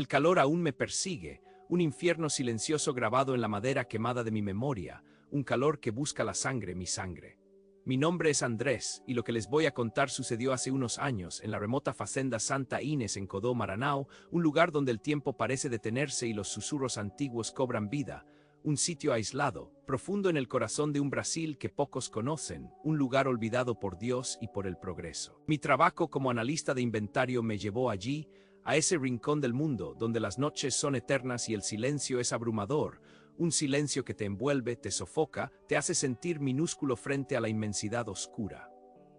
El calor aún me persigue, un infierno silencioso grabado en la madera quemada de mi memoria, un calor que busca la sangre, mi sangre. Mi nombre es Andrés, y lo que les voy a contar sucedió hace unos años, en la remota fazenda Santa Inés en Codó, Maranhão, un lugar donde el tiempo parece detenerse y los susurros antiguos cobran vida, un sitio aislado, profundo en el corazón de un Brasil que pocos conocen, un lugar olvidado por Dios y por el progreso. Mi trabajo como analista de inventario me llevó allí, a ese rincón del mundo, donde las noches son eternas y el silencio es abrumador, un silencio que te envuelve, te sofoca, te hace sentir minúsculo frente a la inmensidad oscura.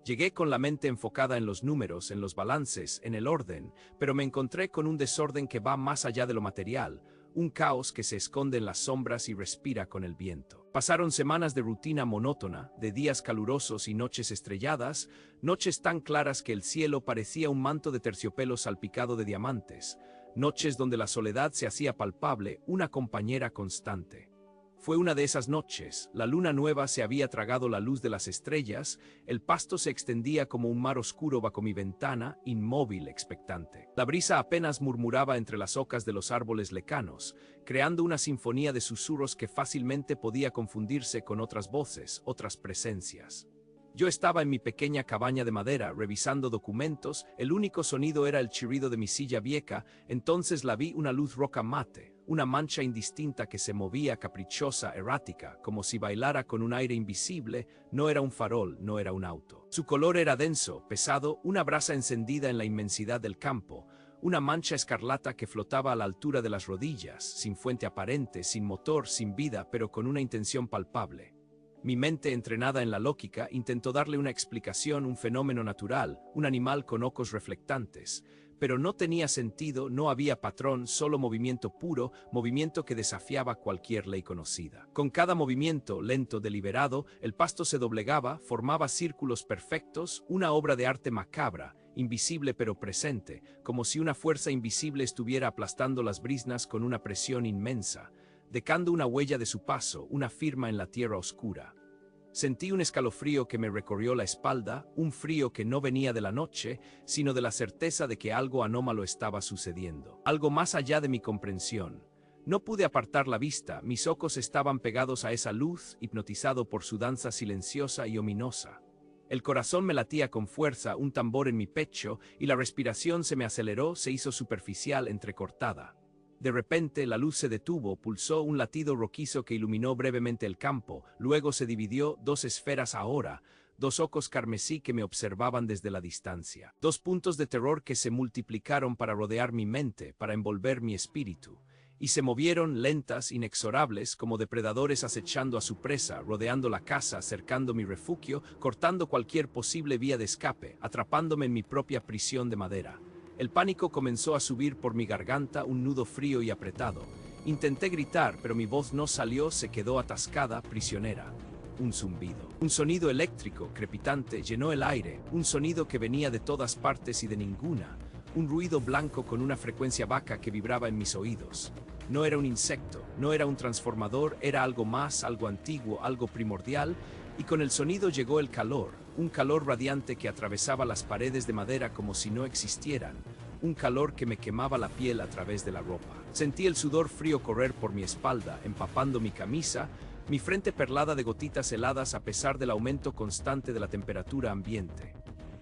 Llegué con la mente enfocada en los números, en los balances, en el orden, pero me encontré con un desorden que va más allá de lo material, un caos que se esconde en las sombras y respira con el viento. Pasaron semanas de rutina monótona, de días calurosos y noches estrelladas, noches tan claras que el cielo parecía un manto de terciopelo salpicado de diamantes, noches donde la soledad se hacía palpable, una compañera constante. Fue una de esas noches, la luna nueva se había tragado la luz de las estrellas, el pasto se extendía como un mar oscuro bajo mi ventana, inmóvil, expectante. La brisa apenas murmuraba entre las hocas de los árboles lejanos, creando una sinfonía de susurros que fácilmente podía confundirse con otras voces, otras presencias. Yo estaba en mi pequeña cabaña de madera, revisando documentos, el único sonido era el chirrido de mi silla vieja, entonces la vi una luz roca mate, una mancha indistinta que se movía caprichosa, errática, como si bailara con un aire invisible, no era un farol, no era un auto. Su color era denso, pesado, una brasa encendida en la inmensidad del campo, una mancha escarlata que flotaba a la altura de las rodillas, sin fuente aparente, sin motor, sin vida, pero con una intención palpable. Mi mente, entrenada en la lógica, intentó darle una explicación, un fenómeno natural, un animal con ojos reflectantes. Pero no tenía sentido, no había patrón, solo movimiento puro, movimiento que desafiaba cualquier ley conocida. Con cada movimiento, lento, deliberado, el pasto se doblegaba, formaba círculos perfectos, una obra de arte macabra, invisible pero presente, como si una fuerza invisible estuviera aplastando las briznas con una presión inmensa, dejando una huella de su paso, una firma en la tierra oscura. Sentí un escalofrío que me recorrió la espalda, un frío que no venía de la noche, sino de la certeza de que algo anómalo estaba sucediendo, algo más allá de mi comprensión. No pude apartar la vista, mis ojos estaban pegados a esa luz, hipnotizado por su danza silenciosa y ominosa. El corazón me latía con fuerza, un tambor en mi pecho, y la respiración se me aceleró, se hizo superficial, entrecortada. De repente la luz se detuvo, pulsó un latido rojizo que iluminó brevemente el campo, luego se dividió, dos esferas ahora, dos ojos carmesí que me observaban desde la distancia. Dos puntos de terror que se multiplicaron para rodear mi mente, para envolver mi espíritu. Y se movieron lentas, inexorables, como depredadores acechando a su presa, rodeando la casa, cercando mi refugio, cortando cualquier posible vía de escape, atrapándome en mi propia prisión de madera. El pánico comenzó a subir por mi garganta, un nudo frío y apretado. Intenté gritar, pero mi voz no salió, se quedó atascada, prisionera. Un zumbido. Un sonido eléctrico, crepitante, llenó el aire, un sonido que venía de todas partes y de ninguna. Un ruido blanco con una frecuencia baja que vibraba en mis oídos. No era un insecto, no era un transformador, era algo más, algo antiguo, algo primordial, y con el sonido llegó el calor, un calor radiante que atravesaba las paredes de madera como si no existieran, un calor que me quemaba la piel a través de la ropa. Sentí el sudor frío correr por mi espalda, empapando mi camisa, mi frente perlada de gotitas heladas a pesar del aumento constante de la temperatura ambiente.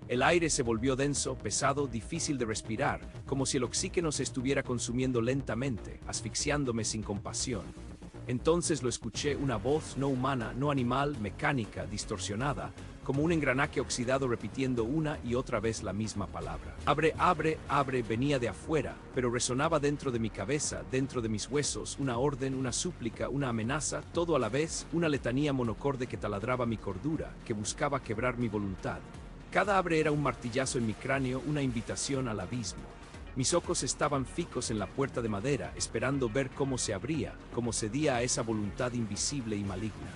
El aire se volvió denso, pesado, difícil de respirar, como si el oxígeno se estuviera consumiendo lentamente, asfixiándome sin compasión. Entonces lo escuché, una voz no humana, no animal, mecánica, distorsionada, como un engranaje oxidado repitiendo una y otra vez la misma palabra. Abre, abre, abre, venía de afuera, pero resonaba dentro de mi cabeza, dentro de mis huesos, una orden, una súplica, una amenaza, todo a la vez, una letanía monocorde que taladraba mi cordura, que buscaba quebrar mi voluntad. Cada abre era un martillazo en mi cráneo, una invitación al abismo. Mis ojos estaban fijos en la puerta de madera, esperando ver cómo se abría, cómo cedía a esa voluntad invisible y maligna.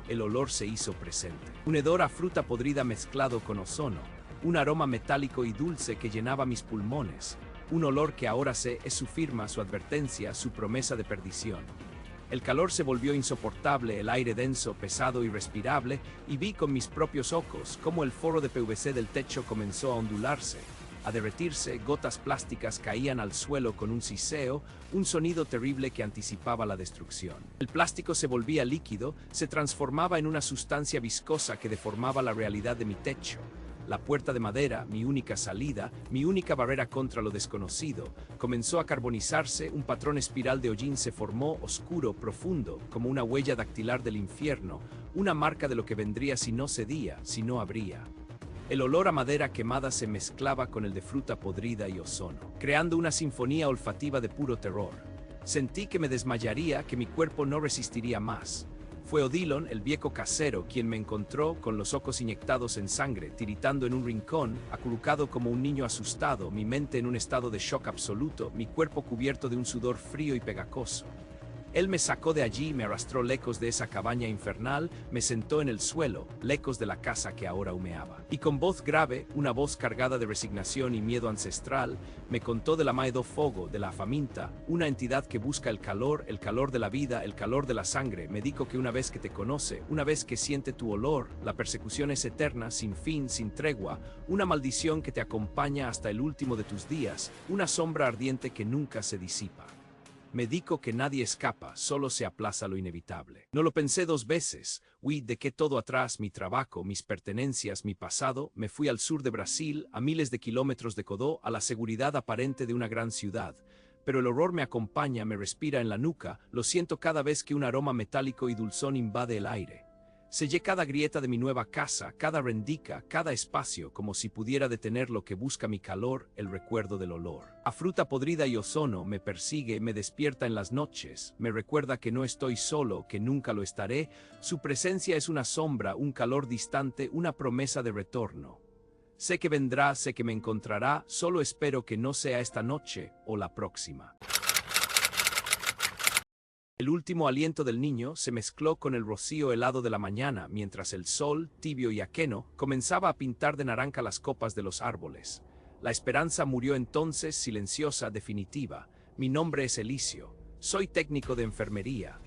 El olor se hizo presente. Un hedor a fruta podrida mezclado con ozono, un aroma metálico y dulce que llenaba mis pulmones, un olor que ahora sé es su firma, su advertencia, su promesa de perdición. El calor se volvió insoportable, el aire denso, pesado, irrespirable, y vi con mis propios ojos cómo el forro de PVC del techo comenzó a ondularse. A derretirse, gotas plásticas caían al suelo con un siseo, un sonido terrible que anticipaba la destrucción. El plástico se volvía líquido, se transformaba en una sustancia viscosa que deformaba la realidad de mi techo. La puerta de madera, mi única salida, mi única barrera contra lo desconocido, comenzó a carbonizarse, un patrón espiral de hollín se formó, oscuro, profundo, como una huella dactilar del infierno, una marca de lo que vendría si no cedía, si no abría. El olor a madera quemada se mezclaba con el de fruta podrida y ozono, creando una sinfonía olfativa de puro terror. Sentí que me desmayaría, que mi cuerpo no resistiría más. Fue Odilon, el viejo casero, quien me encontró con los ojos inyectados en sangre, tiritando en un rincón, acurrucado como un niño asustado, mi mente en un estado de shock absoluto, mi cuerpo cubierto de un sudor frío y pegajoso. Él me sacó de allí, me arrastró lejos de esa cabaña infernal, me sentó en el suelo, lejos de la casa que ahora humeaba. Y con voz grave, una voz cargada de resignación y miedo ancestral, me contó de la Mae do Fogo, de la Faminta, una entidad que busca el calor de la vida, el calor de la sangre. Me dijo que una vez que te conoce, una vez que siente tu olor, la persecución es eterna, sin fin, sin tregua, una maldición que te acompaña hasta el último de tus días, una sombra ardiente que nunca se disipa. Me dijo que nadie escapa, solo se aplaza lo inevitable. No lo pensé dos veces, dejé todo atrás, mi trabajo, mis pertenencias, mi pasado, me fui al sur de Brasil, a miles de kilómetros de Codó, a la seguridad aparente de una gran ciudad. Pero el horror me acompaña, me respira en la nuca, lo siento cada vez que un aroma metálico y dulzón invade el aire. Sellé cada grieta de mi nueva casa, cada rendica, cada espacio, como si pudiera detener lo que busca mi calor, el recuerdo del olor. A fruta podrida y ozono me persigue, me despierta en las noches, me recuerda que no estoy solo, que nunca lo estaré. Su presencia es una sombra, un calor distante, una promesa de retorno. Sé que vendrá, sé que me encontrará, solo espero que no sea esta noche o la próxima. El último aliento del niño se mezcló con el rocío helado de la mañana, mientras el sol, tibio y aqueno, comenzaba a pintar de naranja las copas de los árboles. La esperanza murió entonces, silenciosa, definitiva. Mi nombre es Elicio. Soy técnico de enfermería.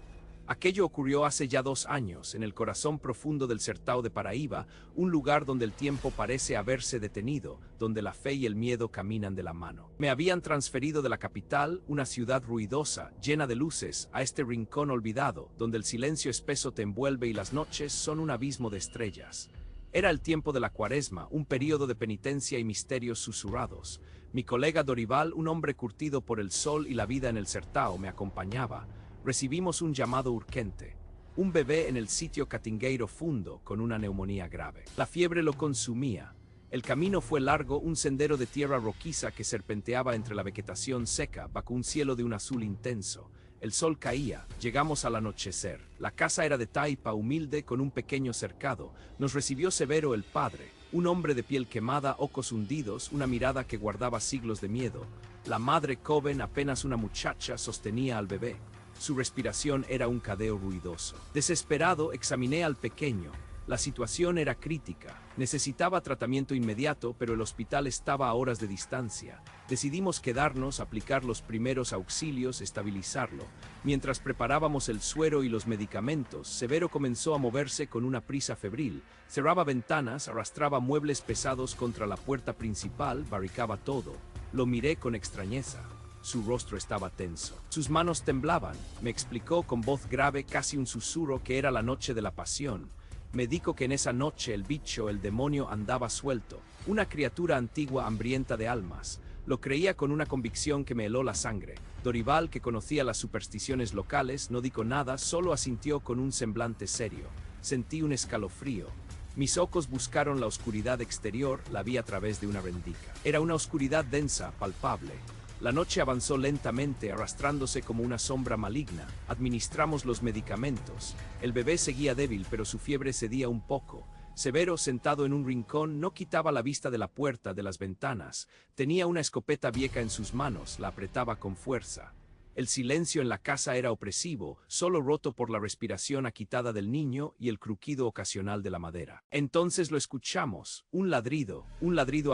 Aquello ocurrió hace ya 2 años, en el corazón profundo del Sertão de Paraíba, un lugar donde el tiempo parece haberse detenido, donde la fe y el miedo caminan de la mano. Me habían transferido de la capital, una ciudad ruidosa, llena de luces, a este rincón olvidado, donde el silencio espeso te envuelve y las noches son un abismo de estrellas. Era el tiempo de la Cuaresma, un período de penitencia y misterios susurrados. Mi colega Dorival, un hombre curtido por el sol y la vida en el Sertão, me acompañaba. Recibimos un llamado urgente. Un bebé en el sitio Catingueiro Fundo con una neumonía grave. La fiebre lo consumía. El camino fue largo, un sendero de tierra rojiza que serpenteaba entre la vegetación seca, bajo un cielo de un azul intenso. El sol caía, llegamos al anochecer. La casa era de taipa, humilde, con un pequeño cercado. Nos recibió Severo el padre, un hombre de piel quemada, ojos hundidos, una mirada que guardaba siglos de miedo. La madre joven, apenas una muchacha, sostenía al bebé. Su respiración era un cadeo ruidoso. Desesperado, examiné al pequeño. La situación era crítica. Necesitaba tratamiento inmediato, pero el hospital estaba a horas de distancia. Decidimos quedarnos, aplicar los primeros auxilios, estabilizarlo. Mientras preparábamos el suero y los medicamentos, Severo comenzó a moverse con una prisa febril. Cerraba ventanas, arrastraba muebles pesados contra la puerta principal, barricaba todo. Lo miré con extrañeza. Su rostro estaba tenso. Sus manos temblaban. Me explicó con voz grave, casi un susurro, que era la noche de la pasión. Me dijo que en esa noche el bicho, el demonio, andaba suelto. Una criatura antigua hambrienta de almas. Lo creía con una convicción que me heló la sangre. Dorival, que conocía las supersticiones locales, no dijo nada, solo asintió con un semblante serio. Sentí un escalofrío. Mis ojos buscaron la oscuridad exterior, la vi a través de una rendica. Era una oscuridad densa, palpable. La noche avanzó lentamente, arrastrándose como una sombra maligna. Administramos los medicamentos. El bebé seguía débil, pero su fiebre cedía un poco. Severo, sentado en un rincón, no quitaba la vista de la puerta, de las ventanas. Tenía una escopeta vieja en sus manos, la apretaba con fuerza. El silencio en la casa era opresivo, solo roto por la respiración agitada del niño y el crujido ocasional de la madera. Entonces lo escuchamos, un ladrido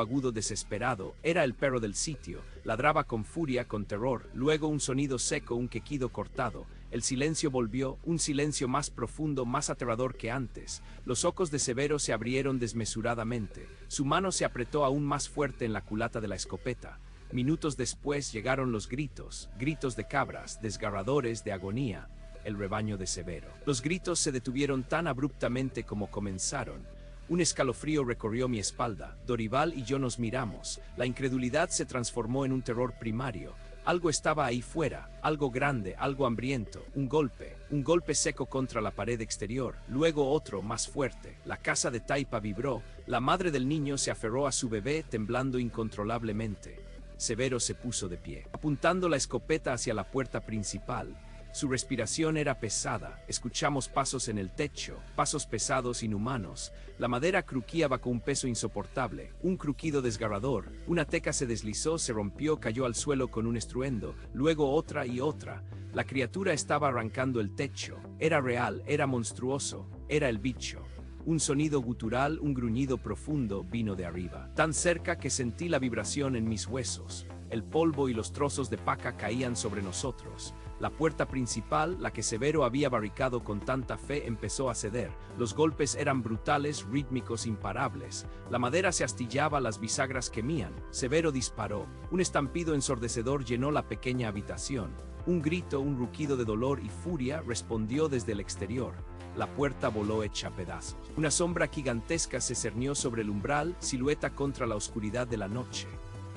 agudo desesperado. Era el perro del sitio, ladraba con furia, con terror, luego un sonido seco, un quejido cortado. El silencio volvió, un silencio más profundo, más aterrador que antes. Los ojos de Severo se abrieron desmesuradamente. Su mano se apretó aún más fuerte en la culata de la escopeta. Minutos después llegaron los gritos, gritos de cabras, desgarradores de agonía. El rebaño de Severo. Los gritos se detuvieron tan abruptamente como comenzaron. Un escalofrío recorrió mi espalda. Dorival y yo nos miramos. La incredulidad se transformó en un terror primario. Algo estaba ahí fuera, algo grande, algo hambriento, un golpe seco contra la pared exterior, luego otro más fuerte. La casa de Taipa vibró, la madre del niño se aferró a su bebé temblando incontrolablemente. Severo se puso de pie, apuntando la escopeta hacia la puerta principal. Su respiración era pesada, escuchamos pasos en el techo, pasos pesados inhumanos. La madera cruquía bajo un peso insoportable, un crujido desgarrador. Una teca se deslizó, se rompió, cayó al suelo con un estruendo, luego otra y otra. La criatura estaba arrancando el techo. Era real, era monstruoso, era el bicho. Un sonido gutural, un gruñido profundo vino de arriba, tan cerca que sentí la vibración en mis huesos. El polvo y los trozos de paja caían sobre nosotros. La puerta principal, la que Severo había barricado con tanta fe, empezó a ceder. Los golpes eran brutales, rítmicos, imparables. La madera se astillaba, las bisagras quemían. Severo disparó. Un estampido ensordecedor llenó la pequeña habitación. Un grito, un rugido de dolor y furia respondió desde el exterior. La puerta voló hecha pedazos. Una sombra gigantesca se cernió sobre el umbral, silueta contra la oscuridad de la noche.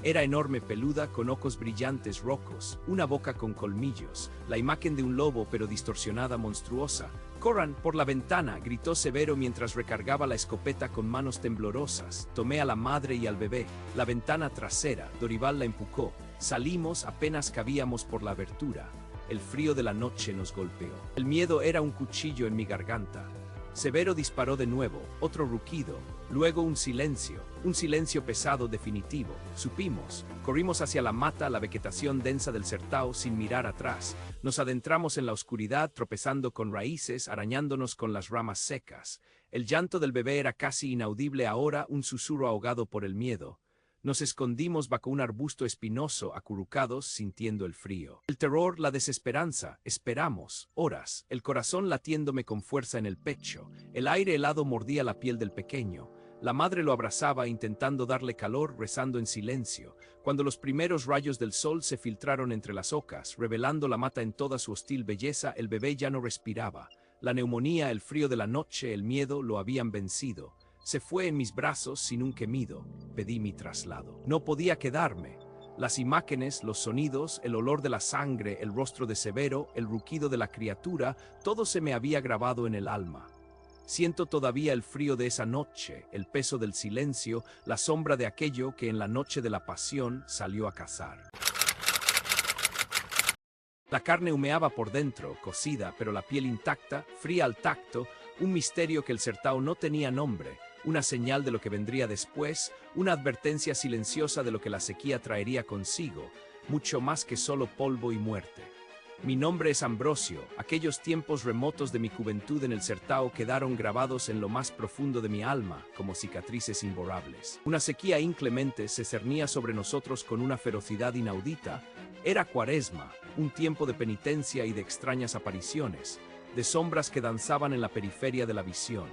Era enorme, peluda, con ojos brillantes rojos, una boca con colmillos, la imagen de un lobo pero distorsionada, monstruosa. «¡Corran por la ventana!», gritó Severo mientras recargaba la escopeta con manos temblorosas. Tomé a la madre y al bebé. La ventana trasera, Dorival la empujó. Salimos, apenas cabíamos por la abertura. El frío de la noche nos golpeó. El miedo era un cuchillo en mi garganta. Severo disparó de nuevo, otro rugido, luego un silencio pesado definitivo. Supimos, corrimos hacia la mata, la vegetación densa del Sertao sin mirar atrás. Nos adentramos en la oscuridad, tropezando con raíces, arañándonos con las ramas secas. El llanto del bebé era casi inaudible ahora, un susurro ahogado por el miedo. Nos escondimos bajo un arbusto espinoso, acurrucados, sintiendo el frío. El terror, la desesperanza. Esperamos, horas, el corazón latiéndome con fuerza en el pecho. El aire helado mordía la piel del pequeño. La madre lo abrazaba, intentando darle calor, rezando en silencio. Cuando los primeros rayos del sol se filtraron entre las ocas, revelando la mata en toda su hostil belleza, el bebé ya no respiraba. La neumonía, el frío de la noche, el miedo lo habían vencido. Se fue en mis brazos sin un gemido. Pedí mi traslado. No podía quedarme. Las imágenes, los sonidos, el olor de la sangre, el rostro de Severo, el rugido de la criatura, todo se me había grabado en el alma. Siento todavía el frío de esa noche, el peso del silencio, la sombra de aquello que en la noche de la pasión salió a cazar. La carne humeaba por dentro, cocida, pero la piel intacta, fría al tacto, un misterio que el Sertao no tenía nombre. Una señal de lo que vendría después, una advertencia silenciosa de lo que la sequía traería consigo, mucho más que solo polvo y muerte. Mi nombre es Ambrosio. Aquellos tiempos remotos de mi juventud en el Sertao quedaron grabados en lo más profundo de mi alma, como cicatrices imborrables. Una sequía inclemente se cernía sobre nosotros con una ferocidad inaudita. Era Cuaresma, un tiempo de penitencia y de extrañas apariciones, de sombras que danzaban en la periferia de la visión.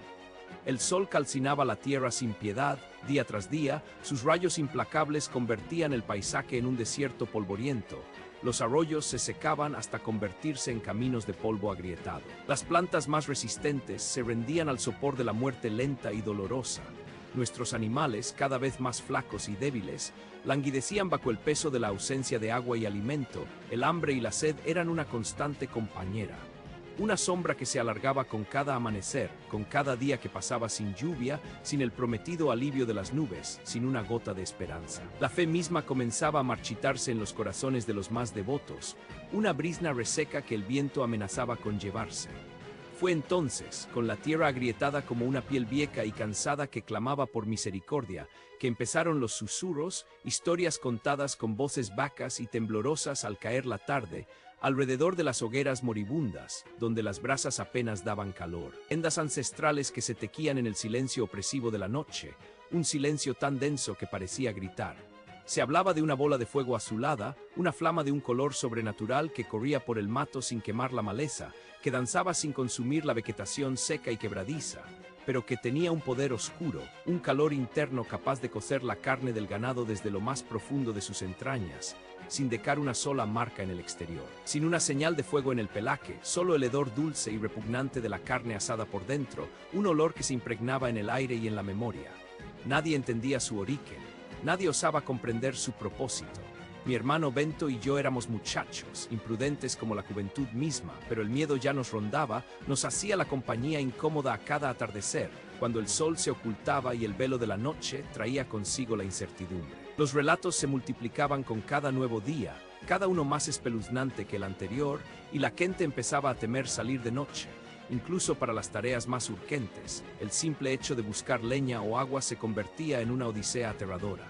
El sol calcinaba la tierra sin piedad, día tras día, sus rayos implacables convertían el paisaje en un desierto polvoriento. Los arroyos se secaban hasta convertirse en caminos de polvo agrietado. Las plantas más resistentes se rendían al sopor de la muerte lenta y dolorosa. Nuestros animales, cada vez más flacos y débiles, languidecían bajo el peso de la ausencia de agua y alimento. El hambre y la sed eran una constante compañera. Una sombra que se alargaba con cada amanecer, con cada día que pasaba sin lluvia, sin el prometido alivio de las nubes, sin una gota de esperanza. La fe misma comenzaba a marchitarse en los corazones de los más devotos, una brizna reseca que el viento amenazaba con llevarse. Fue entonces, con la tierra agrietada como una piel vieja y cansada que clamaba por misericordia, que empezaron los susurros, historias contadas con voces vacas y temblorosas al caer la tarde, alrededor de las hogueras moribundas, donde las brasas apenas daban calor. Leyendas ancestrales que se tejían en el silencio opresivo de la noche, un silencio tan denso que parecía gritar. Se hablaba de una bola de fuego azulada, una flama de un color sobrenatural que corría por el mato sin quemar la maleza, que danzaba sin consumir la vegetación seca y quebradiza, pero que tenía un poder oscuro, un calor interno capaz de cocer la carne del ganado desde lo más profundo de sus entrañas, sin dejar una sola marca en el exterior. Sin una señal de fuego en el pelaje, solo el hedor dulce y repugnante de la carne asada por dentro, un olor que se impregnaba en el aire y en la memoria. Nadie entendía su origen, nadie osaba comprender su propósito. Mi hermano Bento y yo éramos muchachos, imprudentes como la juventud misma, pero el miedo ya nos rondaba, nos hacía la compañía incómoda a cada atardecer, cuando el sol se ocultaba y el velo de la noche traía consigo la incertidumbre. Los relatos se multiplicaban con cada nuevo día, cada uno más espeluznante que el anterior, y la gente empezaba a temer salir de noche. Incluso para las tareas más urgentes, el simple hecho de buscar leña o agua se convertía en una odisea aterradora.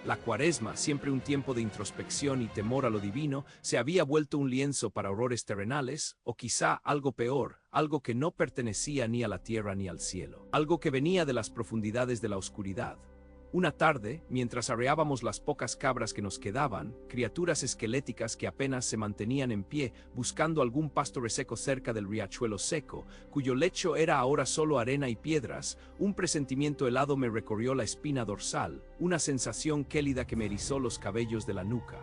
La Cuaresma, siempre un tiempo de introspección y temor a lo divino, se había vuelto un lienzo para horrores terrenales, o quizá algo peor, algo que no pertenecía ni a la tierra ni al cielo, algo que venía de las profundidades de la oscuridad. Una tarde, mientras arreábamos las pocas cabras que nos quedaban, criaturas esqueléticas que apenas se mantenían en pie, buscando algún pasto reseco cerca del riachuelo seco, cuyo lecho era ahora solo arena y piedras, un presentimiento helado me recorrió la espina dorsal, una sensación gélida que me erizó los cabellos de la nuca.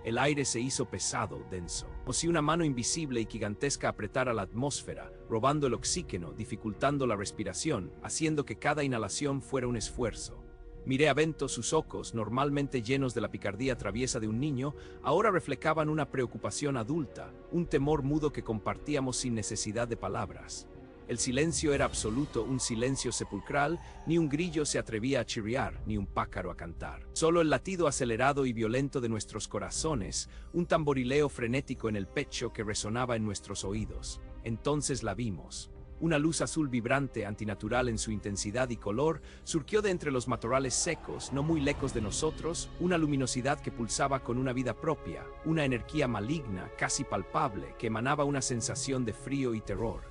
El aire se hizo pesado, denso, como si una mano invisible y gigantesca apretara la atmósfera, robando el oxígeno, dificultando la respiración, haciendo que cada inhalación fuera un esfuerzo. Miré a Bento, sus ojos, normalmente llenos de la picardía traviesa de un niño, ahora reflejaban una preocupación adulta, un temor mudo que compartíamos sin necesidad de palabras. El silencio era absoluto, un silencio sepulcral, ni un grillo se atrevía a chirriar, ni un pájaro a cantar. Solo el latido acelerado y violento de nuestros corazones, un tamborileo frenético en el pecho que resonaba en nuestros oídos. Entonces la vimos. Una luz azul vibrante, antinatural en su intensidad y color, surgió de entre los matorrales secos, no muy lejos de nosotros, una luminosidad que pulsaba con una vida propia, una energía maligna, casi palpable, que emanaba una sensación de frío y terror.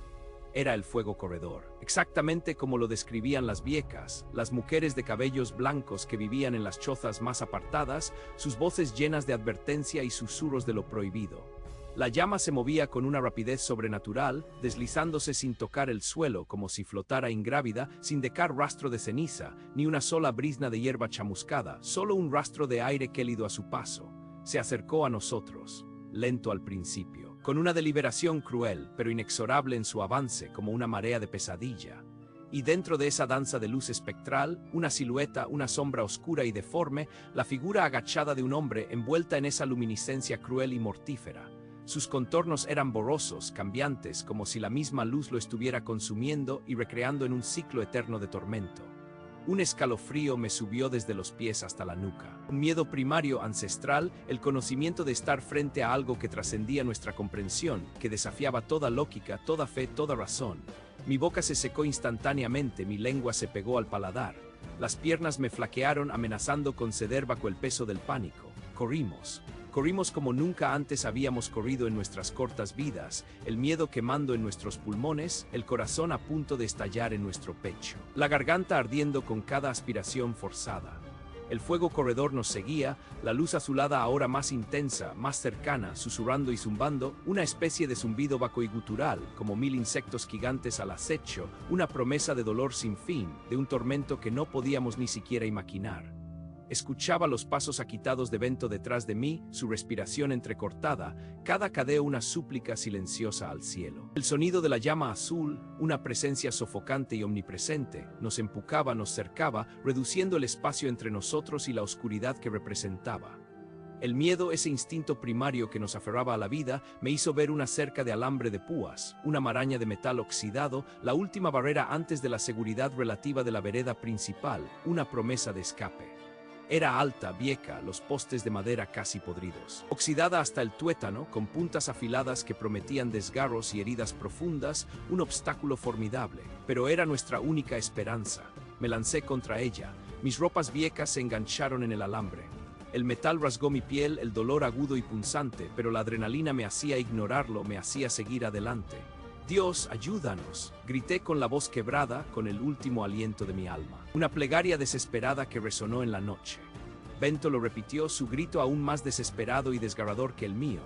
Era el fuego corredor, exactamente como lo describían las viecas, las mujeres de cabellos blancos que vivían en las chozas más apartadas, sus voces llenas de advertencia y susurros de lo prohibido. La llama se movía con una rapidez sobrenatural, deslizándose sin tocar el suelo, como si flotara ingrávida, sin dejar rastro de ceniza, ni una sola brizna de hierba chamuscada, solo un rastro de aire gélido a su paso. Se acercó a nosotros, lento al principio, con una deliberación cruel, pero inexorable en su avance, como una marea de pesadilla. Y dentro de esa danza de luz espectral, una silueta, una sombra oscura y deforme, la figura agachada de un hombre envuelta en esa luminiscencia cruel y mortífera. Sus contornos eran borrosos, cambiantes, como si la misma luz lo estuviera consumiendo y recreando en un ciclo eterno de tormento. Un escalofrío me subió desde los pies hasta la nuca. Un miedo primario, ancestral, el conocimiento de estar frente a algo que trascendía nuestra comprensión, que desafiaba toda lógica, toda fe, toda razón. Mi boca se secó instantáneamente, mi lengua se pegó al paladar. Las piernas me flaquearon, amenazando con ceder bajo el peso del pánico. Corrimos. Corrimos como nunca antes habíamos corrido en nuestras cortas vidas, el miedo quemando en nuestros pulmones, el corazón a punto de estallar en nuestro pecho, la garganta ardiendo con cada aspiración forzada. El fuego corredor nos seguía, la luz azulada ahora más intensa, más cercana, susurrando y zumbando, una especie de zumbido vaco y gutural, como 1000 insectos gigantes al acecho, una promesa de dolor sin fin, de un tormento que no podíamos ni siquiera imaginar. Escuchaba los pasos agitados de Bento detrás de mí, su respiración entrecortada, cada cadeo una súplica silenciosa al cielo. El sonido de la llama azul, una presencia sofocante y omnipresente, nos empujaba, nos cercaba, reduciendo el espacio entre nosotros y la oscuridad que representaba. El miedo, ese instinto primario que nos aferraba a la vida, me hizo ver una cerca de alambre de púas, una maraña de metal oxidado, la última barrera antes de la seguridad relativa de la vereda principal, una promesa de escape. Era alta, vieja, los postes de madera casi podridos. Oxidada hasta el tuétano, con puntas afiladas que prometían desgarros y heridas profundas, un obstáculo formidable. Pero era nuestra única esperanza. Me lancé contra ella. Mis ropas viejas se engancharon en el alambre. El metal rasgó mi piel, el dolor agudo y punzante, pero la adrenalina me hacía ignorarlo, me hacía seguir adelante. «Dios, ayúdanos», grité con la voz quebrada, con el último aliento de mi alma. Una plegaria desesperada que resonó en la noche. Bento lo repitió, su grito aún más desesperado y desgarrador que el mío.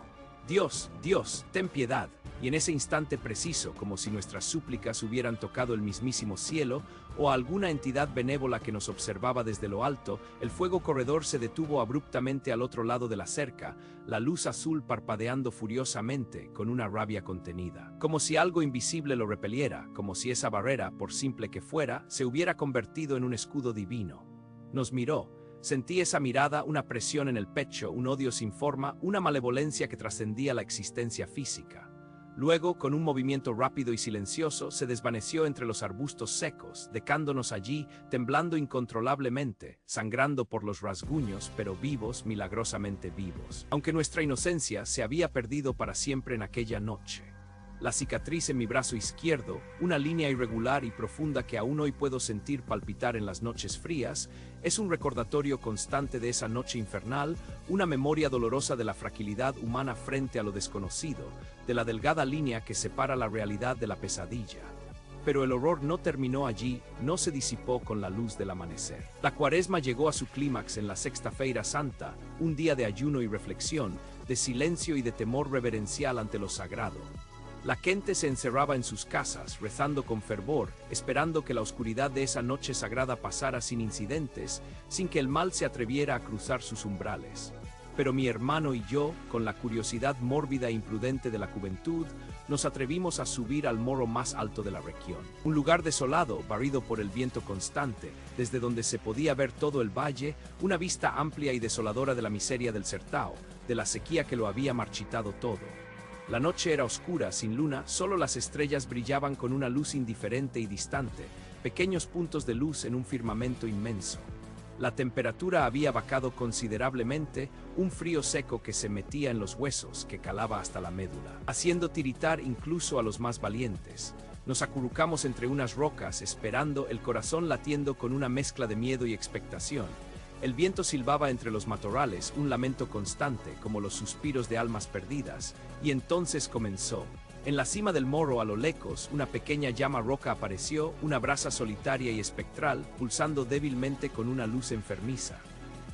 Dios, Dios, ten piedad. Y en ese instante preciso, como si nuestras súplicas hubieran tocado el mismísimo cielo, o a alguna entidad benévola que nos observaba desde lo alto, el fuego corredor se detuvo abruptamente al otro lado de la cerca, la luz azul parpadeando furiosamente, con una rabia contenida. Como si algo invisible lo repeliera, como si esa barrera, por simple que fuera, se hubiera convertido en un escudo divino. Nos miró. Sentí esa mirada, una presión en el pecho, un odio sin forma, una malevolencia que trascendía la existencia física. Luego, con un movimiento rápido y silencioso, se desvaneció entre los arbustos secos, dejándonos allí, temblando incontrolablemente, sangrando por los rasguños, pero vivos, milagrosamente vivos. Aunque nuestra inocencia se había perdido para siempre en aquella noche. La cicatriz en mi brazo izquierdo, una línea irregular y profunda que aún hoy puedo sentir palpitar en las noches frías, es un recordatorio constante de esa noche infernal, una memoria dolorosa de la fragilidad humana frente a lo desconocido, de la delgada línea que separa la realidad de la pesadilla. Pero el horror no terminó allí, no se disipó con la luz del amanecer. La Cuaresma llegó a su clímax en la Sexta Feira Santa, un día de ayuno y reflexión, de silencio y de temor reverencial ante lo sagrado. La gente se encerraba en sus casas, rezando con fervor, esperando que la oscuridad de esa noche sagrada pasara sin incidentes, sin que el mal se atreviera a cruzar sus umbrales. Pero mi hermano y yo, con la curiosidad mórbida e imprudente de la juventud, nos atrevimos a subir al morro más alto de la región. Un lugar desolado, barrido por el viento constante, desde donde se podía ver todo el valle, una vista amplia y desoladora de la miseria del Sertao, de la sequía que lo había marchitado todo. La noche era oscura, sin luna, solo las estrellas brillaban con una luz indiferente y distante, pequeños puntos de luz en un firmamento inmenso. La temperatura había bajado considerablemente, un frío seco que se metía en los huesos, que calaba hasta la médula, haciendo tiritar incluso a los más valientes. Nos acurrucamos entre unas rocas, esperando, el corazón latiendo con una mezcla de miedo y expectación. El viento silbaba entre los matorrales, un lamento constante, como los suspiros de almas perdidas, y entonces comenzó. En la cima del morro, a lo lejos, una pequeña llama roja apareció, una brasa solitaria y espectral, pulsando débilmente con una luz enfermiza.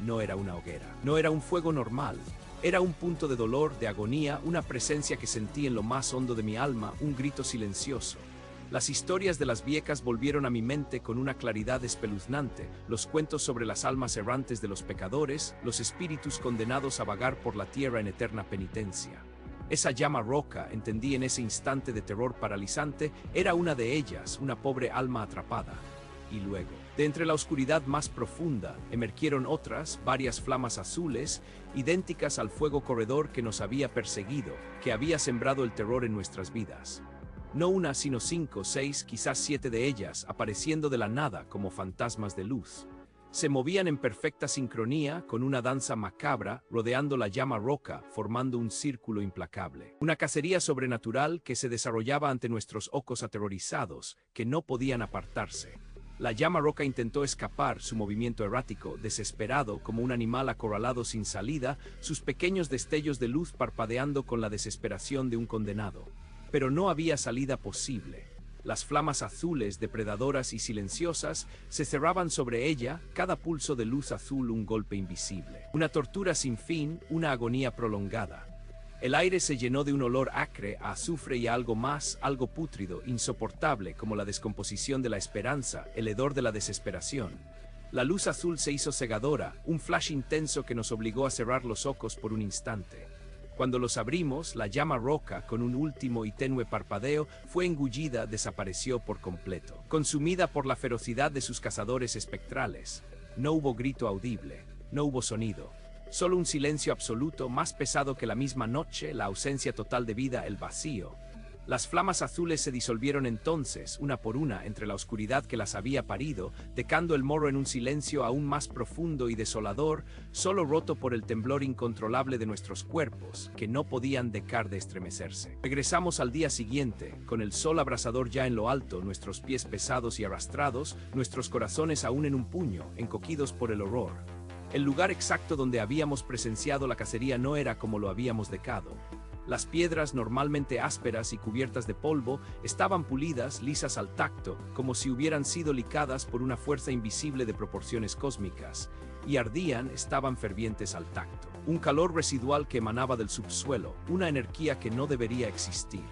No era una hoguera, no era un fuego normal, era un punto de dolor, de agonía, una presencia que sentí en lo más hondo de mi alma, un grito silencioso. Las historias de las viejas volvieron a mi mente con una claridad espeluznante, los cuentos sobre las almas errantes de los pecadores, los espíritus condenados a vagar por la tierra en eterna penitencia. Esa llama roja, entendí en ese instante de terror paralizante, era una de ellas, una pobre alma atrapada. Y luego, de entre la oscuridad más profunda, emergieron otras, varias flamas azules, idénticas al fuego corredor que nos había perseguido, que había sembrado el terror en nuestras vidas. No una, sino 5, 6, quizás 7 de ellas, apareciendo de la nada como fantasmas de luz. Se movían en perfecta sincronía, con una danza macabra, rodeando la llama roja, formando un círculo implacable. Una cacería sobrenatural que se desarrollaba ante nuestros ojos aterrorizados, que no podían apartarse. La llama roja intentó escapar, su movimiento errático, desesperado, como un animal acorralado sin salida, sus pequeños destellos de luz parpadeando con la desesperación de un condenado. Pero no había salida posible. Las flamas azules, depredadoras y silenciosas, se cerraban sobre ella, cada pulso de luz azul un golpe invisible. Una tortura sin fin, una agonía prolongada. El aire se llenó de un olor acre, a azufre y a algo más, algo pútrido, insoportable, como la descomposición de la esperanza, el hedor de la desesperación. La luz azul se hizo cegadora, un flash intenso que nos obligó a cerrar los ojos por un instante. Cuando los abrimos, la llama roja, con un último y tenue parpadeo, fue engullida, desapareció por completo, consumida por la ferocidad de sus cazadores espectrales. No hubo grito audible, no hubo sonido, solo un silencio absoluto, más pesado que la misma noche, la ausencia total de vida, el vacío. Las flamas azules se disolvieron entonces, una por una, entre la oscuridad que las había parido, dejando el morro en un silencio aún más profundo y desolador, solo roto por el temblor incontrolable de nuestros cuerpos, que no podían dejar de estremecerse. Regresamos al día siguiente, con el sol abrasador ya en lo alto, nuestros pies pesados y arrastrados, nuestros corazones aún en un puño, encogidos por el horror. El lugar exacto donde habíamos presenciado la cacería no era como lo habíamos dejado. Las piedras, normalmente ásperas y cubiertas de polvo, estaban pulidas, lisas al tacto, como si hubieran sido licadas por una fuerza invisible de proporciones cósmicas. y ardían, estaban fervientes al tacto. Un calor residual que emanaba del subsuelo, una energía que no debería existir.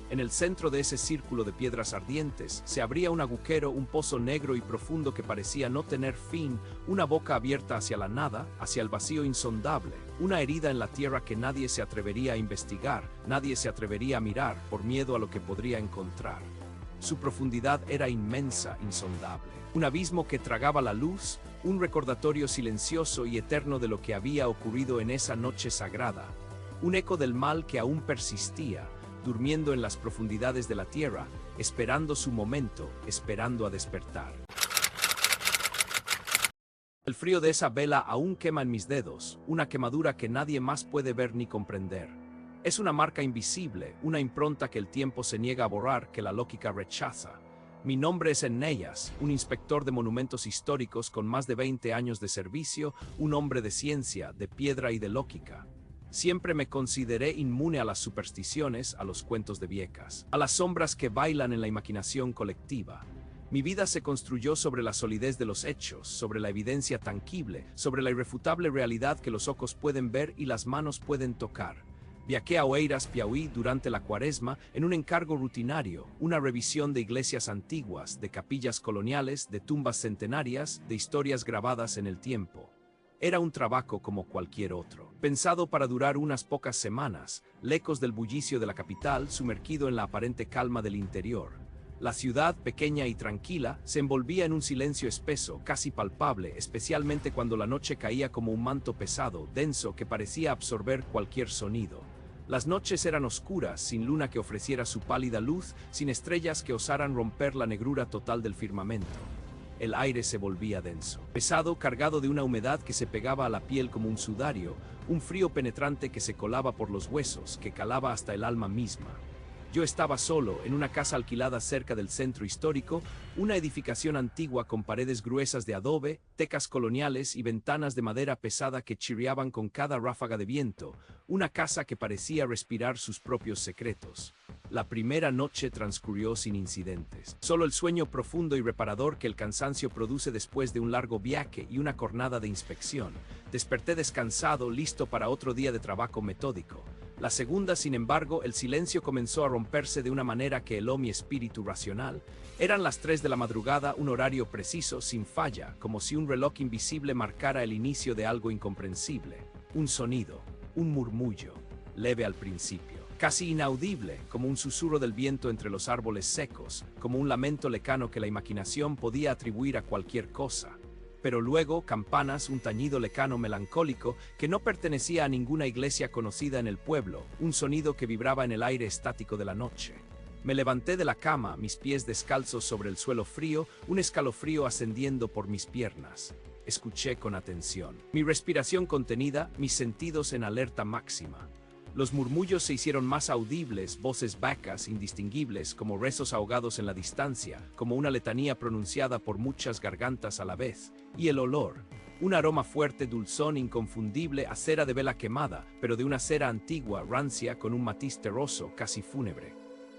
En el centro de ese círculo de piedras ardientes se abría un agujero, un pozo negro y profundo que parecía no tener fin, una boca abierta hacia la nada, hacia el vacío insondable, una herida en la tierra que nadie se atrevería a investigar, nadie se atrevería a mirar por miedo a lo que podría encontrar. Su profundidad era inmensa, insondable, un abismo que tragaba la luz, un recordatorio silencioso y eterno de lo que había ocurrido en esa noche sagrada, un eco del mal que aún persistía, durmiendo en las profundidades de la tierra, esperando su momento, esperando a despertar. El frío de esa vela aún quema en mis dedos, una quemadura que nadie más puede ver ni comprender. Es una marca invisible, una impronta que el tiempo se niega a borrar, que la lógica rechaza. Mi nombre es Enéas, un inspector de monumentos históricos con más de 20 años de servicio, un hombre de ciencia, de piedra y de lógica. Siempre me consideré inmune a las supersticiones, a los cuentos de viejas, a las sombras que bailan en la imaginación colectiva. Mi vida se construyó sobre la solidez de los hechos, sobre la evidencia tangible, sobre la irrefutable realidad que los ojos pueden ver y las manos pueden tocar. Viajé a Oeiras, Piauí, durante la Cuaresma, en un encargo rutinario, una revisión de iglesias antiguas, de capillas coloniales, de tumbas centenarias, de historias grabadas en el tiempo. Era un trabajo como cualquier otro, pensado para durar unas pocas semanas, lejos del bullicio de la capital, sumergido en la aparente calma del interior. La ciudad, pequeña y tranquila, se envolvía en un silencio espeso, casi palpable, especialmente cuando la noche caía como un manto pesado, denso, que parecía absorber cualquier sonido. Las noches eran oscuras, sin luna que ofreciera su pálida luz, sin estrellas que osaran romper la negrura total del firmamento. El aire se volvía denso, pesado, cargado de una humedad que se pegaba a la piel como un sudario, un frío penetrante que se colaba por los huesos, que calaba hasta el alma misma. Yo estaba solo, en una casa alquilada cerca del centro histórico, una edificación antigua con paredes gruesas de adobe, tecas coloniales y ventanas de madera pesada que chirriaban con cada ráfaga de viento, una casa que parecía respirar sus propios secretos. La primera noche transcurrió sin incidentes. Solo el sueño profundo y reparador que el cansancio produce después de un largo viaje y una jornada de inspección. Desperté descansado, listo para otro día de trabajo metódico. La segunda, sin embargo, el silencio comenzó a romperse de una manera que heló mi espíritu racional. Eran las 3 de la madrugada, un horario preciso, sin falla, como si un reloj invisible marcara el inicio de algo incomprensible. Un sonido, un murmullo, leve al principio, casi inaudible, como un susurro del viento entre los árboles secos, como un lamento lejano que la imaginación podía atribuir a cualquier cosa. Pero luego, campanas, un tañido lejano melancólico que no pertenecía a ninguna iglesia conocida en el pueblo, un sonido que vibraba en el aire estático de la noche. Me levanté de la cama, mis pies descalzos sobre el suelo frío, un escalofrío ascendiendo por mis piernas. Escuché con atención. Mi respiración contenida, mis sentidos en alerta máxima. Los murmullos se hicieron más audibles, voces vacas, indistinguibles, como rezos ahogados en la distancia, como una letanía pronunciada por muchas gargantas a la vez. Y el olor, un aroma fuerte, dulzón, inconfundible, a cera de vela quemada, pero de una cera antigua, rancia, con un matiz terroso, casi fúnebre.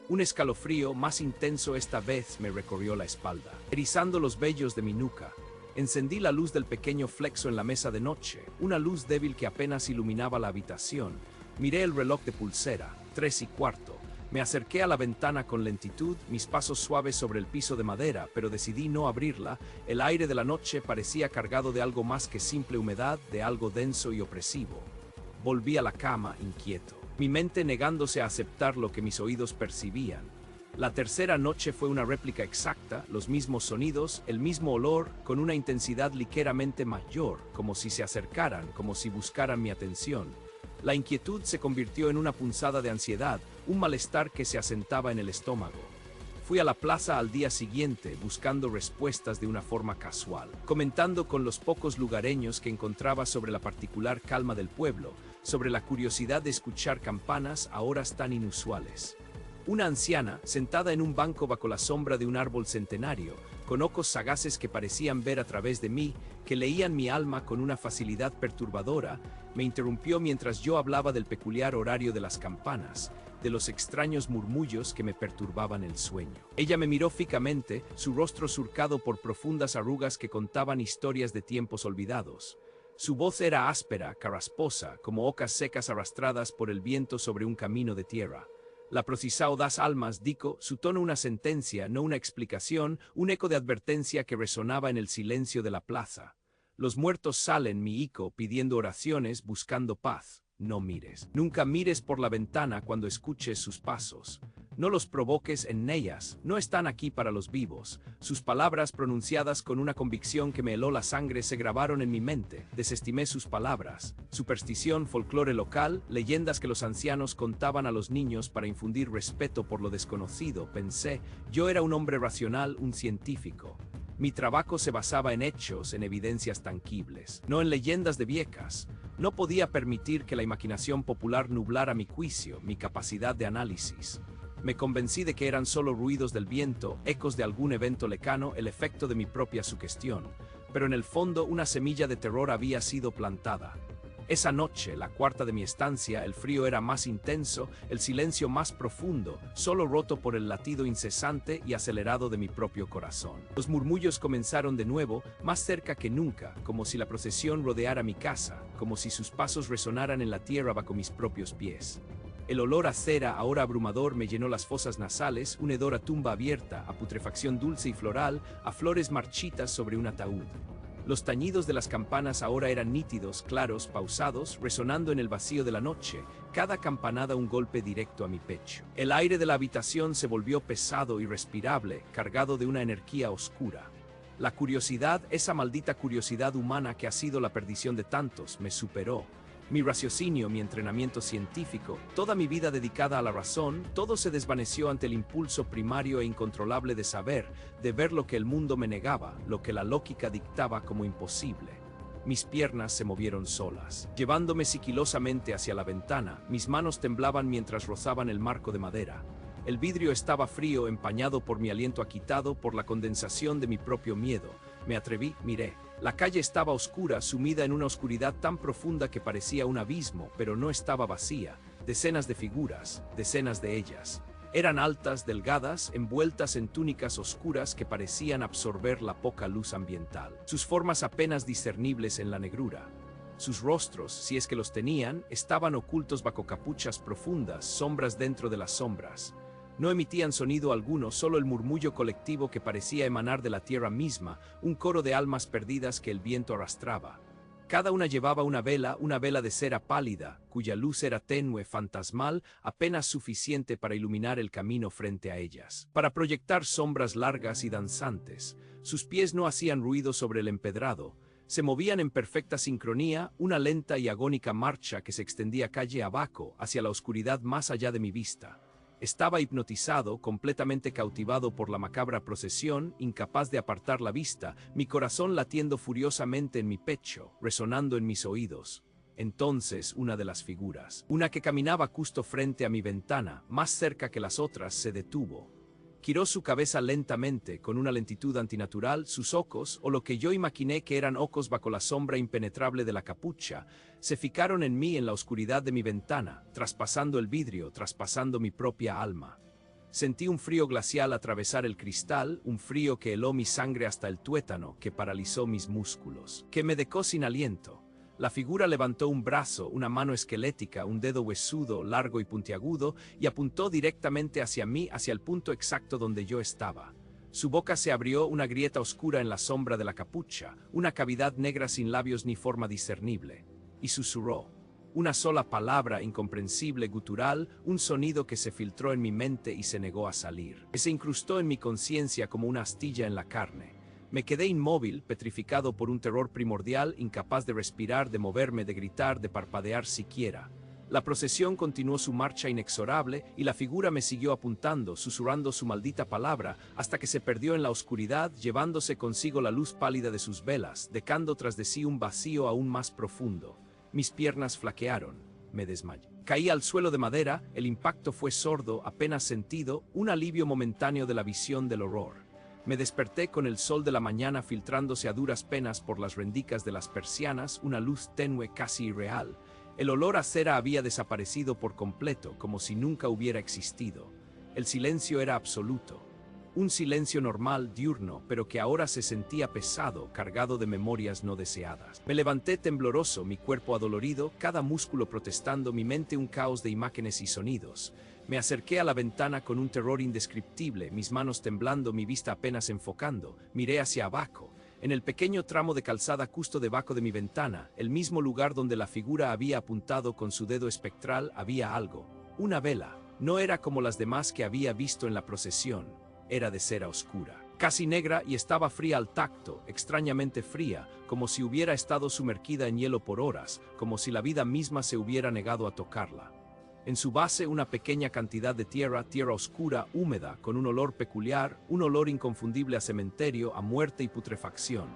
Un escalofrío, más intenso esta vez, me recorrió la espalda, erizando los vellos de mi nuca. Encendí la luz del pequeño flexo en la mesa de noche, una luz débil que apenas iluminaba la habitación. Miré el reloj de pulsera, 3:15. Me acerqué a la ventana con lentitud, mis pasos suaves sobre el piso de madera, pero decidí no abrirla. El aire de la noche parecía cargado de algo más que simple humedad, de algo denso y opresivo. Volví a la cama, inquieto, mi mente negándose a aceptar lo que mis oídos percibían. La tercera noche fue una réplica exacta, los mismos sonidos, el mismo olor, con una intensidad ligeramente mayor, como si se acercaran, como si buscaran mi atención. La inquietud se convirtió en una punzada de ansiedad, un malestar que se asentaba en el estómago. Fui a la plaza al día siguiente, buscando respuestas de una forma casual, comentando con los pocos lugareños que encontraba sobre la particular calma del pueblo, sobre la curiosidad de escuchar campanas a horas tan inusuales. Una anciana, sentada en un banco bajo la sombra de un árbol centenario, con ojos sagaces que parecían ver a través de mí, que leían mi alma con una facilidad perturbadora, me interrumpió mientras yo hablaba del peculiar horario de las campanas. de los extraños murmullos que me perturbaban el sueño. Ella me miró fijamente, su rostro surcado por profundas arrugas que contaban historias de tiempos olvidados. Su voz era áspera, carrasposa, como ocas secas arrastradas por el viento sobre un camino de tierra. La precisao das almas, dijo, su tono una sentencia, no una explicación, un eco de advertencia que resonaba en el silencio de la plaza. Los muertos salen, mi hijo, pidiendo oraciones, buscando paz. No mires. Nunca mires por la ventana cuando escuches sus pasos. No los provoques en ellas, no están aquí para los vivos. Sus palabras, pronunciadas con una convicción que me heló la sangre, se grabaron en mi mente. Desestimé sus palabras. Superstición, folclore local, leyendas que los ancianos contaban a los niños para infundir respeto por lo desconocido, pensé. Yo era un hombre racional, un científico. Mi trabajo se basaba en hechos, en evidencias tangibles, no en leyendas de viejas. No podía permitir que la imaginación popular nublara mi juicio, mi capacidad de análisis. Me convencí de que eran solo ruidos del viento, ecos de algún evento lejano, el efecto de mi propia sugestión. Pero en el fondo una semilla de terror había sido plantada. Esa noche, la cuarta de mi estancia, el frío era más intenso, el silencio más profundo, solo roto por el latido incesante y acelerado de mi propio corazón. Los murmullos comenzaron de nuevo, más cerca que nunca, como si la procesión rodeara mi casa, como si sus pasos resonaran en la tierra bajo mis propios pies. El olor a cera, ahora abrumador, me llenó las fosas nasales, un hedor a tumba abierta, a putrefacción dulce y floral, a flores marchitas sobre un ataúd. Los tañidos de las campanas ahora eran nítidos, claros, pausados, resonando en el vacío de la noche, cada campanada un golpe directo a mi pecho. El aire de la habitación se volvió pesado y respirable, cargado de una energía oscura. La curiosidad, esa maldita curiosidad humana que ha sido la perdición de tantos, me superó. Mi raciocinio, mi entrenamiento científico, toda mi vida dedicada a la razón, todo se desvaneció ante el impulso primario e incontrolable de saber, de ver lo que el mundo me negaba, lo que la lógica dictaba como imposible. Mis piernas se movieron solas, llevándome sigilosamente hacia la ventana, mis manos temblaban mientras rozaban el marco de madera. El vidrio estaba frío, empañado por mi aliento agitado, por la condensación de mi propio miedo. Me atreví, miré. La calle estaba oscura, sumida en una oscuridad tan profunda que parecía un abismo, pero no estaba vacía. Decenas de figuras, decenas de ellas. Eran altas, delgadas, envueltas en túnicas oscuras que parecían absorber la poca luz ambiental. Sus formas apenas discernibles en la negrura. Sus rostros, si es que los tenían, estaban ocultos bajo capuchas profundas, sombras dentro de las sombras. No emitían sonido alguno, solo el murmullo colectivo que parecía emanar de la tierra misma, un coro de almas perdidas que el viento arrastraba. Cada una llevaba una vela de cera pálida, cuya luz era tenue, fantasmal, apenas suficiente para iluminar el camino frente a ellas, para proyectar sombras largas y danzantes. Sus pies no hacían ruido sobre el empedrado, se movían en perfecta sincronía, una lenta y agónica marcha que se extendía calle abajo, hacia la oscuridad más allá de mi vista. Estaba hipnotizado, completamente cautivado por la macabra procesión, incapaz de apartar la vista, mi corazón latiendo furiosamente en mi pecho, resonando en mis oídos. Entonces una de las figuras, una que caminaba justo frente a mi ventana, más cerca que las otras, se detuvo. Giró su cabeza lentamente, con una lentitud antinatural, sus ojos, o lo que yo imaginé que eran ojos bajo la sombra impenetrable de la capucha, se fijaron en mí en la oscuridad de mi ventana, traspasando el vidrio, traspasando mi propia alma. Sentí un frío glacial atravesar el cristal, un frío que heló mi sangre hasta el tuétano, que paralizó mis músculos, que me dejó sin aliento. La figura levantó un brazo, una mano esquelética, un dedo huesudo, largo y puntiagudo, y apuntó directamente hacia mí, hacia el punto exacto donde yo estaba. Su boca se abrió, una grieta oscura en la sombra de la capucha, una cavidad negra sin labios ni forma discernible. Y susurró. Una sola palabra, incomprensible, gutural, un sonido que se filtró en mi mente y se negó a salir. Que se incrustó en mi conciencia como una astilla en la carne. Me quedé inmóvil, petrificado por un terror primordial, incapaz de respirar, de moverme, de gritar, de parpadear siquiera. La procesión continuó su marcha inexorable y la figura me siguió apuntando, susurrando su maldita palabra, hasta que se perdió en la oscuridad, llevándose consigo la luz pálida de sus velas, dejando tras de sí un vacío aún más profundo. Mis piernas flaquearon, me desmayé. Caí al suelo de madera, el impacto fue sordo, apenas sentido, un alivio momentáneo de la visión del horror. Me desperté con el sol de la mañana filtrándose a duras penas por las rendijas de las persianas, una luz tenue casi irreal. El olor a cera había desaparecido por completo, como si nunca hubiera existido. El silencio era absoluto. Un silencio normal, diurno, pero que ahora se sentía pesado, cargado de memorias no deseadas. Me levanté tembloroso, mi cuerpo adolorido, cada músculo protestando, mi mente un caos de imágenes y sonidos. Me acerqué a la ventana con un terror indescriptible, mis manos temblando, mi vista apenas enfocando. Miré hacia abajo. En el pequeño tramo de calzada justo debajo de mi ventana, el mismo lugar donde la figura había apuntado con su dedo espectral, había algo. Una vela. No era como las demás que había visto en la procesión. Era de cera oscura, casi negra, y estaba fría al tacto, extrañamente fría, como si hubiera estado sumergida en hielo por horas, como si la vida misma se hubiera negado a tocarla. En su base una pequeña cantidad de tierra oscura, húmeda, con un olor peculiar, un olor inconfundible a cementerio, a muerte y putrefacción.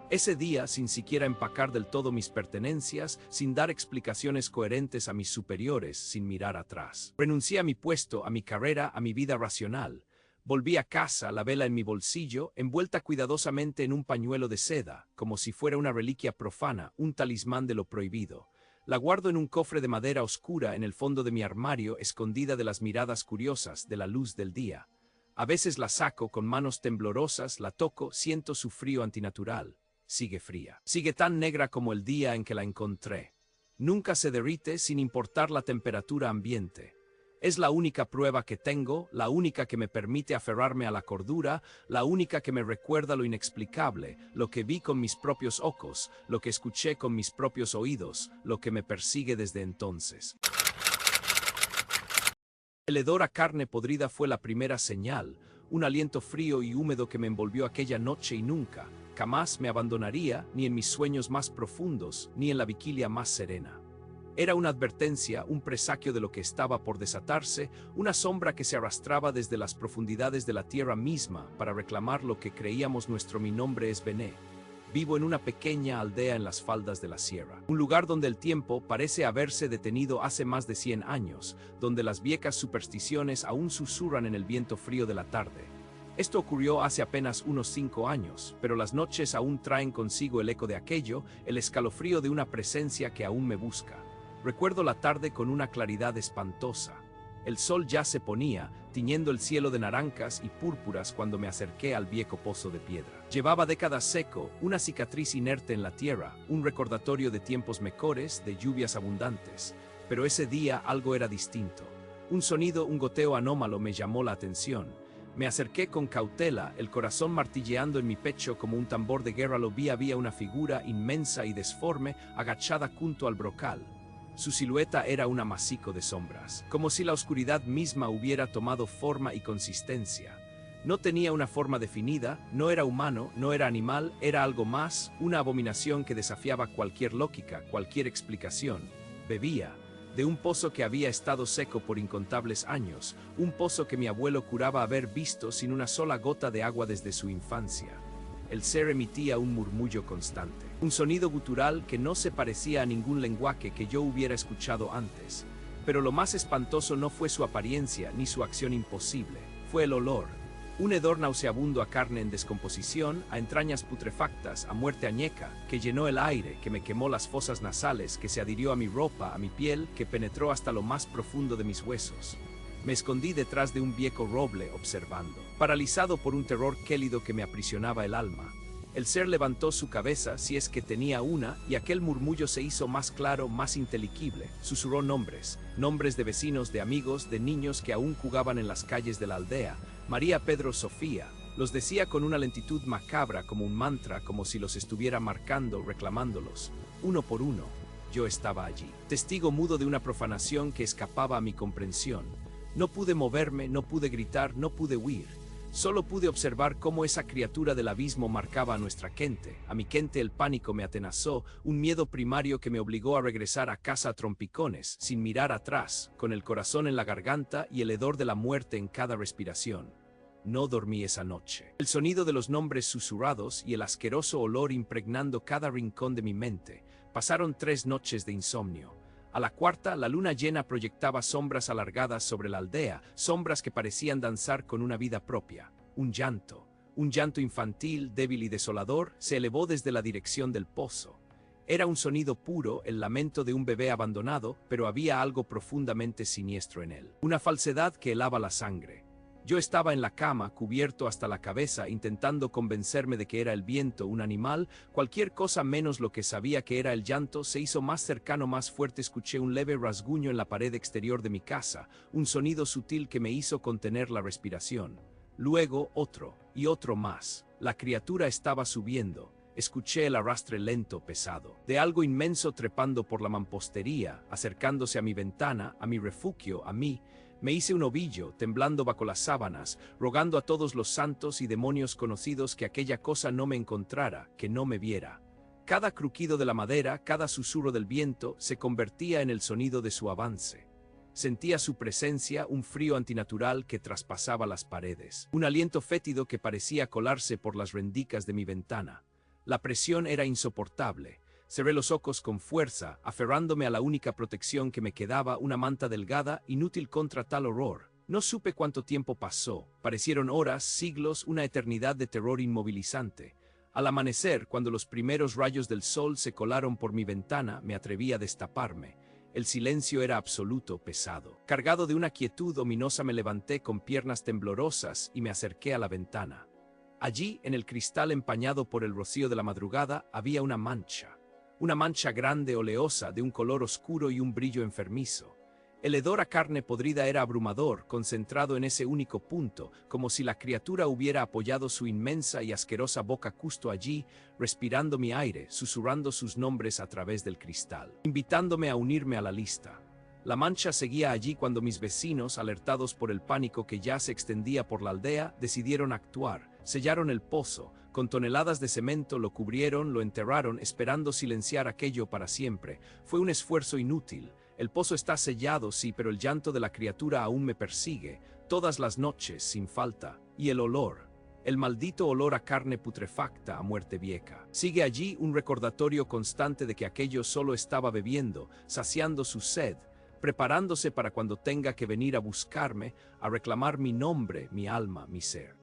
Ese día, sin siquiera empacar del todo mis pertenencias, sin dar explicaciones coherentes a mis superiores, sin mirar atrás, renuncié a mi puesto, a mi carrera, a mi vida racional. Volví a casa, la vela en mi bolsillo, envuelta cuidadosamente en un pañuelo de seda, como si fuera una reliquia profana, un talismán de lo prohibido. La guardo en un cofre de madera oscura en el fondo de mi armario, escondida de las miradas curiosas de la luz del día. A veces la saco con manos temblorosas, la toco, siento su frío antinatural. Sigue fría. Sigue tan negra como el día en que la encontré. Nunca se derrite sin importar la temperatura ambiente. Es la única prueba que tengo, la única que me permite aferrarme a la cordura, la única que me recuerda lo inexplicable, lo que vi con mis propios ojos, lo que escuché con mis propios oídos, lo que me persigue desde entonces. El hedor a carne podrida fue la primera señal, un aliento frío y húmedo que me envolvió aquella noche y nunca, jamás me abandonaría, ni en mis sueños más profundos, ni en la vigilia más serena. Era una advertencia, un presagio de lo que estaba por desatarse, una sombra que se arrastraba desde las profundidades de la tierra misma para reclamar lo que creíamos nuestro. Mi nombre es Bené. Vivo en una pequeña aldea en las faldas de la sierra. Un lugar donde el tiempo parece haberse detenido hace más de 100 años, donde las viejas supersticiones aún susurran en el viento frío de la tarde. Esto ocurrió hace apenas unos 5 años, pero las noches aún traen consigo el eco de aquello, el escalofrío de una presencia que aún me busca. Recuerdo la tarde con una claridad espantosa. El sol ya se ponía, tiñendo el cielo de naranjas y púrpuras cuando me acerqué al viejo pozo de piedra. Llevaba décadas seco, una cicatriz inerte en la tierra, un recordatorio de tiempos mejores, de lluvias abundantes. Pero ese día algo era distinto. Un sonido, un goteo anómalo me llamó la atención. Me acerqué con cautela, el corazón martilleando en mi pecho como un tambor de guerra. Lo vi, había una figura inmensa y desforme, agachada junto al brocal. Su silueta era un amasijo de sombras, como si la oscuridad misma hubiera tomado forma y consistencia. No tenía una forma definida, no era humano, no era animal, era algo más, una abominación que desafiaba cualquier lógica, cualquier explicación. Bebía de un pozo que había estado seco por incontables años, un pozo que mi abuelo juraba haber visto sin una sola gota de agua desde su infancia. El ser emitía un murmullo constante, un sonido gutural que no se parecía a ningún lenguaje que yo hubiera escuchado antes. Pero lo más espantoso no fue su apariencia ni su acción imposible, fue el olor. Un hedor nauseabundo a carne en descomposición, a entrañas putrefactas, a muerte añeca, que llenó el aire, que me quemó las fosas nasales, que se adhirió a mi ropa, a mi piel, que penetró hasta lo más profundo de mis huesos. Me escondí detrás de un viejo roble observando, paralizado por un terror gélido que me aprisionaba el alma. El ser levantó su cabeza, si es que tenía una, y aquel murmullo se hizo más claro, más inteligible. Susurró nombres, nombres de vecinos, de amigos, de niños que aún jugaban en las calles de la aldea. María, Pedro, Sofía. Los decía con una lentitud macabra, como un mantra, como si los estuviera marcando, reclamándolos. Uno por uno, yo estaba allí, testigo mudo de una profanación que escapaba a mi comprensión. No pude moverme, no pude gritar, no pude huir. Solo pude observar cómo esa criatura del abismo marcaba a nuestra gente. A mi gente el pánico me atenazó, un miedo primario que me obligó a regresar a casa a trompicones, sin mirar atrás, con el corazón en la garganta y el hedor de la muerte en cada respiración. No dormí esa noche. El sonido de los nombres susurrados y el asqueroso olor impregnando cada rincón de mi mente. Pasaron 3 noches de insomnio. A la cuarta, la luna llena proyectaba sombras alargadas sobre la aldea, sombras que parecían danzar con una vida propia. Un llanto infantil, débil y desolador, se elevó desde la dirección del pozo. Era un sonido puro, el lamento de un bebé abandonado, pero había algo profundamente siniestro en él. Una falsedad que helaba la sangre. Yo estaba en la cama, cubierto hasta la cabeza, intentando convencerme de que era el viento, un animal, cualquier cosa menos lo que sabía que era el llanto. Se hizo más cercano, más fuerte. Escuché un leve rasguño en la pared exterior de mi casa, un sonido sutil que me hizo contener la respiración. Luego otro, y otro más. La criatura estaba subiendo. Escuché el arrastre lento, pesado, de algo inmenso trepando por la mampostería, acercándose a mi ventana, a mi refugio, a mí. Me hice un ovillo, temblando bajo las sábanas, rogando a todos los santos y demonios conocidos que aquella cosa no me encontrara, que no me viera. Cada crujido de la madera, cada susurro del viento, se convertía en el sonido de su avance. Sentía su presencia, un frío antinatural que traspasaba las paredes, un aliento fétido que parecía colarse por las rendijas de mi ventana. La presión era insoportable. Cerré los ojos con fuerza, aferrándome a la única protección que me quedaba, una manta delgada, inútil contra tal horror. No supe cuánto tiempo pasó. Parecieron horas, siglos, una eternidad de terror inmovilizante. Al amanecer, cuando los primeros rayos del sol se colaron por mi ventana, me atreví a destaparme. El silencio era absoluto, pesado. Cargado de una quietud ominosa, me levanté con piernas temblorosas y me acerqué a la ventana. Allí, en el cristal empañado por el rocío de la madrugada, había una mancha. Una mancha grande, oleosa, de un color oscuro y un brillo enfermizo. El hedor a carne podrida era abrumador, concentrado en ese único punto, como si la criatura hubiera apoyado su inmensa y asquerosa boca justo allí, respirando mi aire, susurrando sus nombres a través del cristal, invitándome a unirme a la lista. La mancha seguía allí cuando mis vecinos, alertados por el pánico que ya se extendía por la aldea, decidieron actuar. Sellaron el pozo, con toneladas de cemento lo cubrieron, lo enterraron, esperando silenciar aquello para siempre. Fue un esfuerzo inútil. El pozo está sellado, sí, pero el llanto de la criatura aún me persigue, todas las noches, sin falta. Y el olor, el maldito olor a carne putrefacta, a muerte vieja. Sigue allí un recordatorio constante de que aquello solo estaba bebiendo, saciando su sed, preparándose para cuando tenga que venir a buscarme, a reclamar mi nombre, mi alma, mi ser.